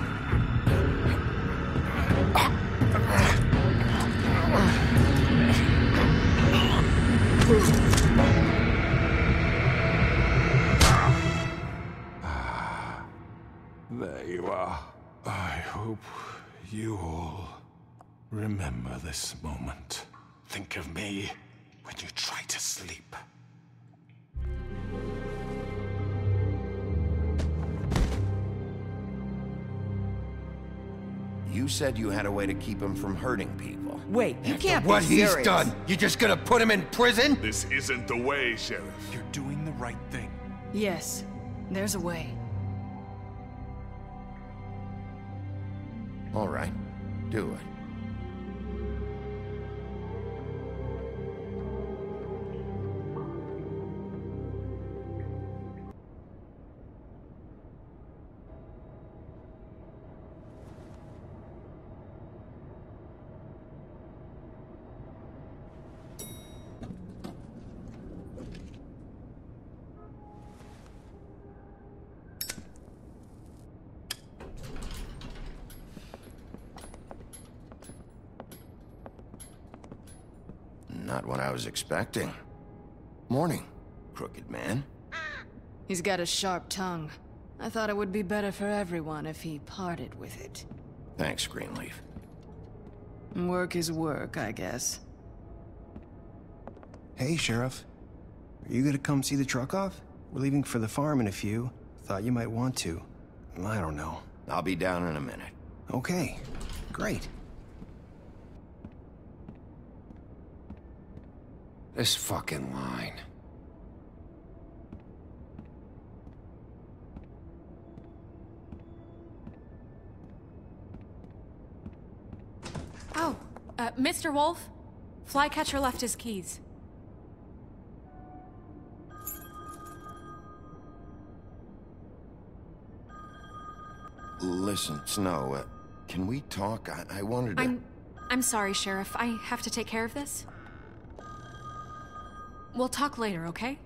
There you are. I hope you all remember this moment. Think of me when you try to sleep. You said you had a way to keep him from hurting people. Wait, you can't What be he's serious. done, you just gonna put him in prison? This isn't the way, Sheriff. You're doing the right thing. Yes, there's a way. All right, do it. Not what I was expecting. Morning, crooked man. He's got a sharp tongue. I thought it would be better for everyone if he parted with it. Thanks, Greenleaf. Work is work, I guess. Hey, Sheriff. Are you gonna come see the truck off? We're leaving for the farm in a few. Thought you might want to. I don't know. I'll be down in a minute. Okay, great. This fucking line. Oh, Mr. Wolf, Flycatcher left his keys. Listen, Snow, can we talk? I wanted to... I'm sorry, Sheriff. I have to take care of this. We'll talk later, okay?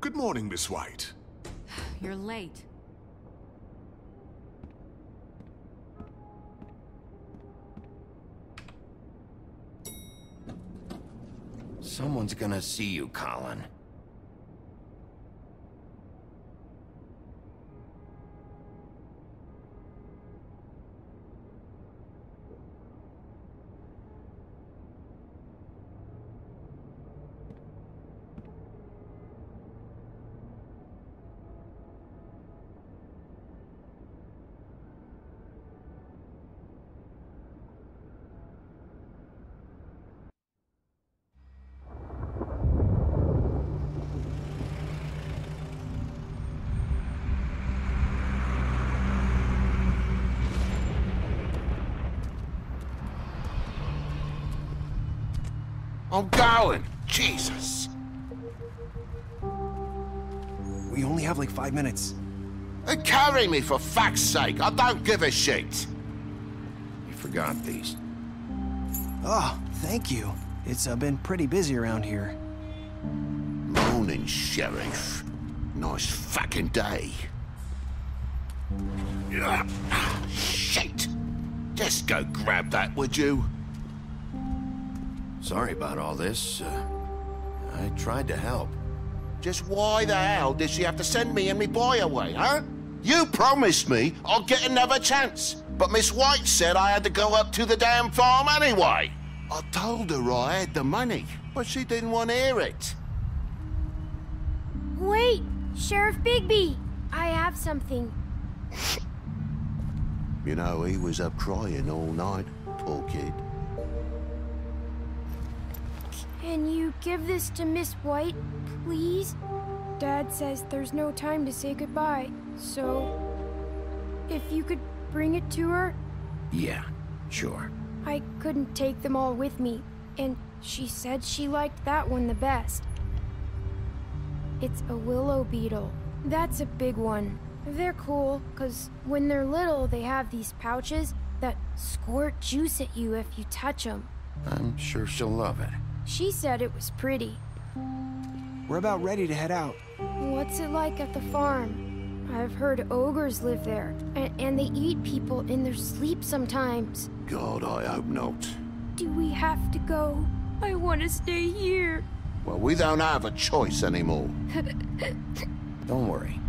Good morning, Miss White. You're late. Someone's gonna see you, Colin. I'm going! Jesus! We only have like 5 minutes. Carry me, for fuck's sake! I don't give a shit! You forgot these. Oh, thank you. It's been pretty busy around here. Morning, Sheriff. Nice fucking day. Shit! Just go grab that, would you? Sorry about all this. I tried to help. Just why the hell did she have to send me and me boy away, huh? You promised me I'll get another chance, but Miss White said I had to go up to the damn farm anyway. I told her I had the money, but she didn't want to hear it. Wait, Sheriff Bigby! I have something. You know, he was up crying all night, poor kid. Can you give this to Miss White, please? Dad says there's no time to say goodbye, so if you could bring it to her? Yeah, sure. I couldn't take them all with me, and she said she liked that one the best. It's a willow beetle. That's a big one. They're cool, 'cause when they're little, they have these pouches that squirt juice at you if you touch them. I'm sure she'll love it. She said it was pretty. We're about ready to head out. What's it like at the farm? I've heard ogres live there, and they eat people in their sleep sometimes. God, I hope not. Do we have to go? I want to stay here. Well, we don't have a choice anymore. Don't worry.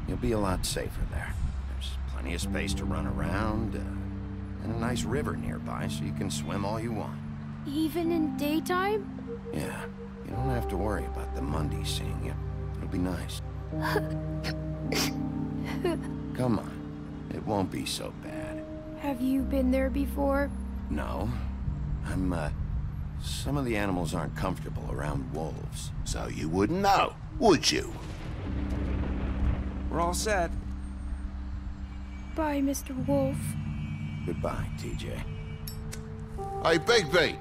You'll be a lot safer there. There's plenty of space to run around, and a nice river nearby so you can swim all you want. Even in daytime? Yeah, you don't have to worry about the Mundies seeing you. It'll be nice. Come on. It won't be so bad. Have you been there before? No. Some of the animals aren't comfortable around wolves. So you wouldn't know, would you? We're all set. Bye, Mr. Wolf. Goodbye, TJ. Hey, Bigby!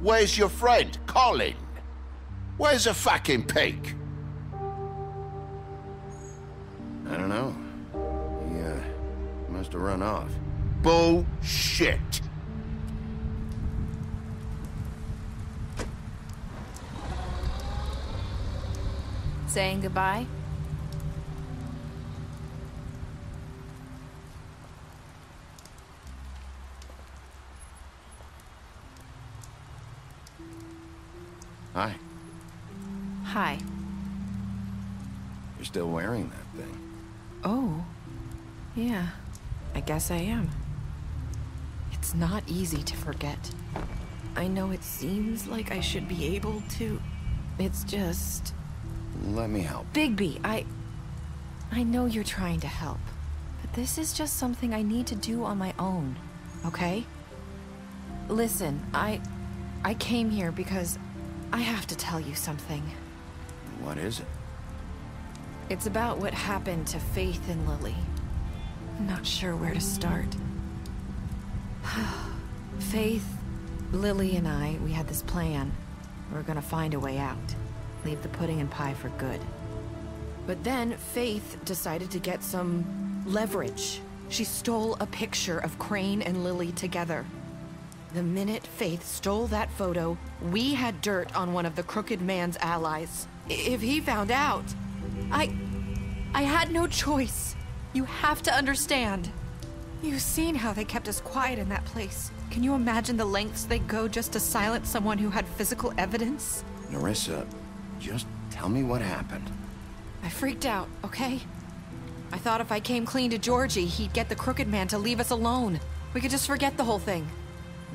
Where's your friend, Colin? Where's the fucking pig? I don't know. He must have run off. Bullshit! Saying goodbye? Hi. Hi. You're still wearing that thing. Oh. Yeah. I guess I am. It's not easy to forget. I know it seems like I should be able to. It's just... Let me help. Bigby, I know you're trying to help, but this is just something I need to do on my own, okay? Listen, I came here because I have to tell you something. What is it? It's about what happened to Faith and Lily. I'm not sure where to start. Faith, Lily, and I, we had this plan. We were gonna find a way out. Leave the pudding and pie for good. But then Faith decided to get some leverage. She stole a picture of Crane and Lily together. The minute Faith stole that photo, we had dirt on one of the Crooked Man's allies. If he found out, I had no choice. You have to understand. You've seen how they kept us quiet in that place. Can you imagine the lengths they go just to silence someone who had physical evidence? Nerissa, just tell me what happened. I freaked out, okay? I thought if I came clean to Georgie, he'd get the Crooked Man to leave us alone. We could just forget the whole thing.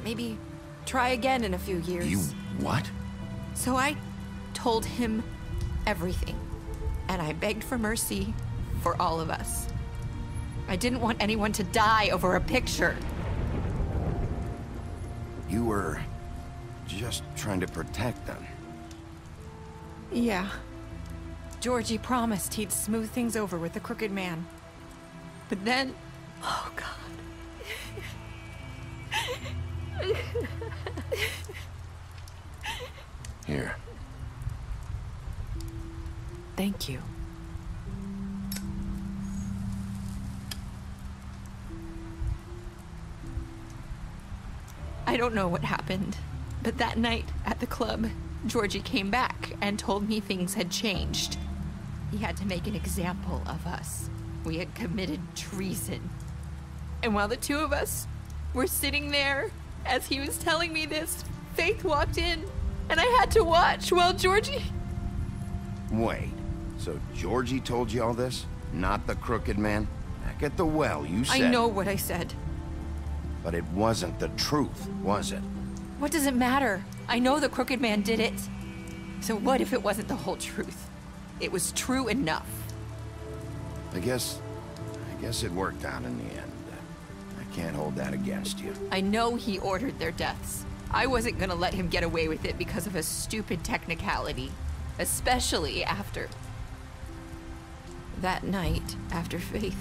Maybe try again in a few years. You what? So I told him everything. And I begged for mercy for all of us. I didn't want anyone to die over a picture. You were just trying to protect them. Yeah. Georgie promised he'd smooth things over with the Crooked Man. But then... Oh, God. Here. Thank you. I don't know what happened, but that night at the club, Georgie came back and told me things had changed. He had to make an example of us. We had committed treason. And while the two of us were sitting there, as he was telling me this, Faith walked in, and I had to watch while Georgie... Wait, so Georgie told you all this? Not the crooked man? Back at the well, you said... I know what I said. But it wasn't the truth, was it? What does it matter? I know the crooked man did it. So what if it wasn't the whole truth? It was true enough. I guess it worked out in the end. I can't hold that against you. I know he ordered their deaths. I wasn't gonna let him get away with it because of a stupid technicality. Especially after... that night, after Faith.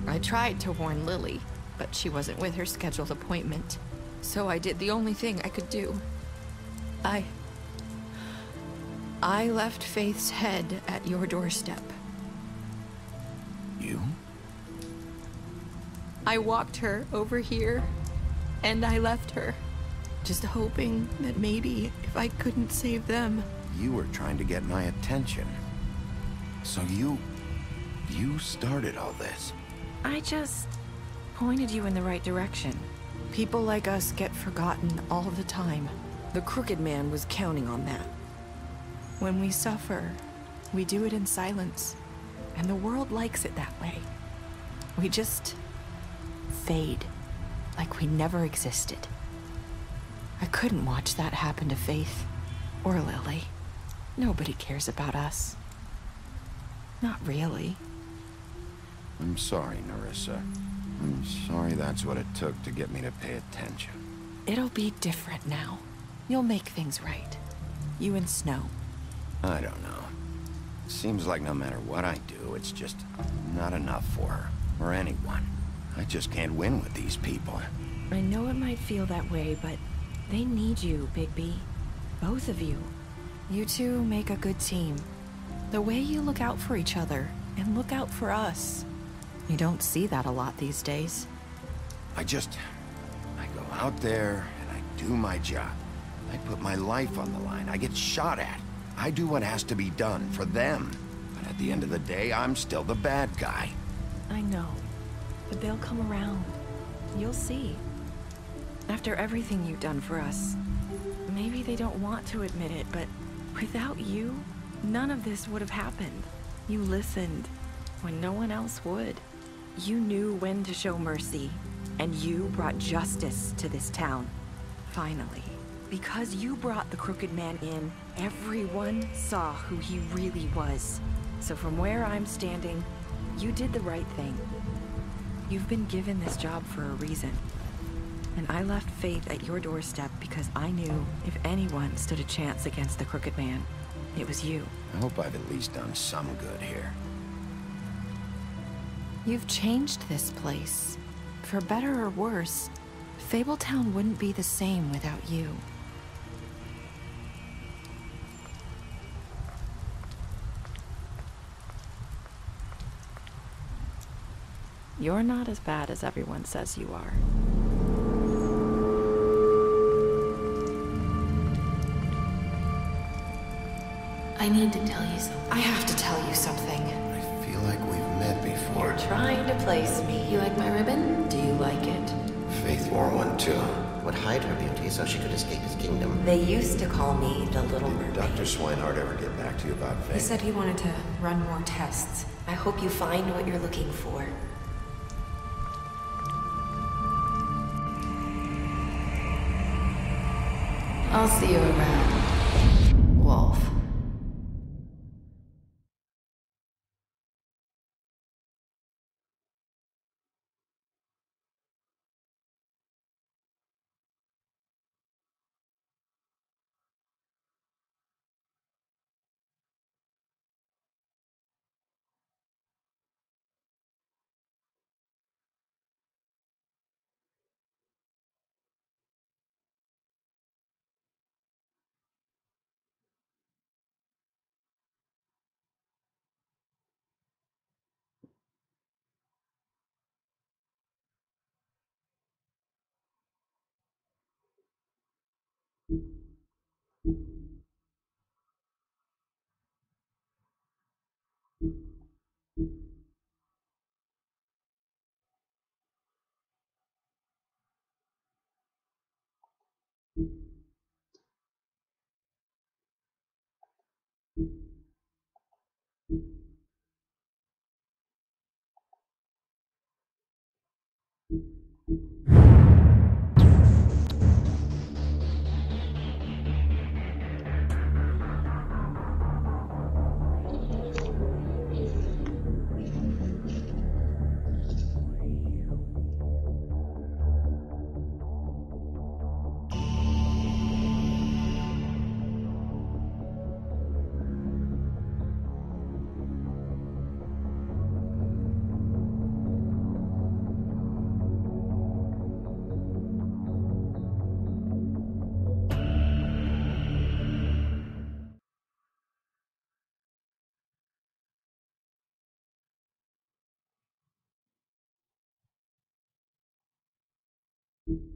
I tried to warn Lily, but she wasn't with her scheduled appointment. So I did the only thing I could do. I left Faith's head at your doorstep. You? I walked her over here, and I left her. Just hoping that maybe if I couldn't save them... You were trying to get my attention. So you started all this. I just pointed you in the right direction. People like us get forgotten all the time. The Crooked Man was counting on that. When we suffer, we do it in silence. And the world likes it that way. We just fade, like we never existed. I couldn't watch that happen to Faith, or Lily. Nobody cares about us. Not really. I'm sorry, Nerissa. I'm sorry that's what it took to get me to pay attention. It'll be different now. You'll make things right. You and Snow. I don't know. Seems like no matter what I do, it's just not enough for her, or anyone. I just can't win with these people. I know it might feel that way, but they need you, Bigby. Both of you. You two make a good team. The way you look out for each other, and look out for us. You don't see that a lot these days. I go out there, and I do my job. I put my life on the line. I get shot at. I do what has to be done for them. But at the end of the day, I'm still the bad guy. I know. But they'll come around. You'll see. After everything you've done for us. Maybe they don't want to admit it, but without you, none of this would have happened. You listened when no one else would. You knew when to show mercy, and you brought justice to this town. Finally. Because you brought the Crooked Man in, everyone saw who he really was. So from where I'm standing, you did the right thing. You've been given this job for a reason. And I left Faith at your doorstep because I knew if anyone stood a chance against the Crooked Man, it was you. I hope I've at least done some good here. You've changed this place. For better or worse, Fabletown wouldn't be the same without you. You're not as bad as everyone says you are. I need to tell you something. I have to tell you something. I feel like we've met before. You're trying to place me. You like my ribbon? Do you like it? Faith wore one too. Would hide her beauty so she could escape his kingdom. They used to call me the Little Mermaid. Did Dr. Swinehart ever get back to you about Faith? He said he wanted to run more tests. I hope you find what you're looking for. I'll see you around, Wolf.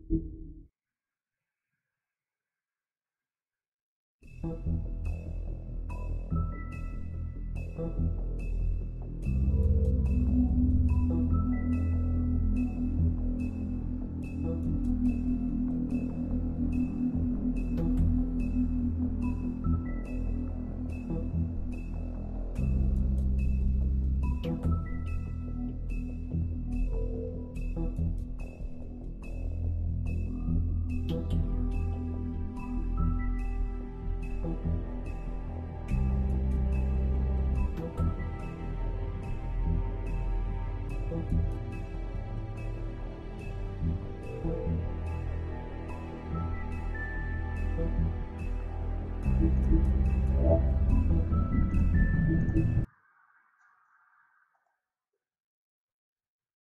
Thank you.